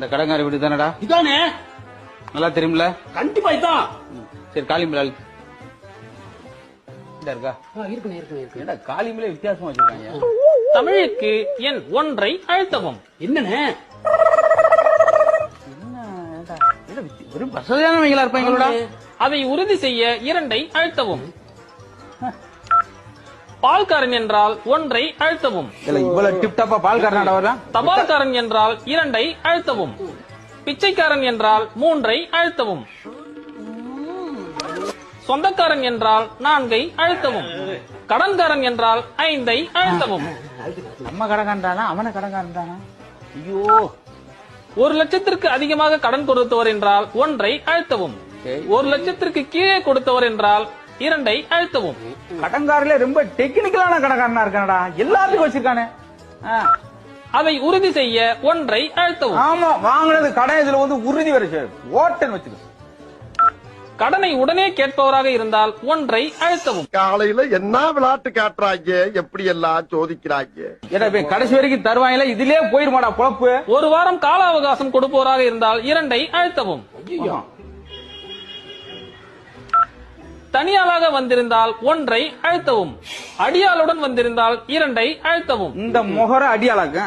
இந்த கடங்கார வீடு தானடா? இதானே? நல்லா தெரியும்ல? கண்டிப்பா இதான். சரி, காலிமலை இருக்கா? இருக்கு. காலிமலை வித்தியாசமா வச்சிருக்காங்க. தமிழுக்கு எண் 1 அழுத்தவும். என்னன்னு? வெறும் வசதியானவங்களா இருப்பாங்களோட. அதை உறுதி செய்ய 2 அழுத்தவும். பால்காரன் என்றால் 1 அழுத்தவும். இவ்வளவு டிப்டாப்பா பால்காரனாடா வரலாம். தபால்காரன் என்றால் 2 அழுத்தவும். பிச்சைக்காரன் என்றால் 3 அழுத்தவும். சொந்தக்காரன் என்றால் 4 அழுத்தவும். கடன்காரன் என்றால் 5 அழுத்தவும். நம்ம கடன்காரன்டானா அவன கடன்காரன்டானா? ஐயோ, 1 லட்சத்திற்கு அதிகமாக கடன் கொடுத்தவர் என்றால் 1 அழுத்தவும். 1 லட்சத்திற்கு கீழே கொடுத்தவர் என்றால் 2 அழுத்தவும். கடன்காரில ரொம்ப டெக்னிக்கலான கடன்காரனா இருக்கானடா, எல்லாத்துக்கும் வச்சிருக்கானே. அதை உறுதி செய்ய 1 அழுத்தவும். ஆமா, வாங்கினது கடன் இதுல வந்து உறுதி வரைச்சு ஓட்டன் வச்சுக்க. கடனை உடனே கேட்பவராக இருந்தால் 1 அழுத்தவும். காலையில என்ன விளையாட்டு காட்டுறாங்க, எப்படி எல்லாம் சோதிக்கிறாங்க. ஏடா கடைசி வரைக்கும் தருவாங்கல, இதுலயே போயிருமாடா பொழப்பு. 1 வாரம் கால அவகாசம் கொடுப்பவராக இருந்தால் 2 அழுத்தவும். தனியாளாக வந்திருந்தால் 1 அழுத்தவும். அடியாளுடன் வந்திருந்தால் 2 அழுத்தவும். இந்த முகர அடியாளாக்க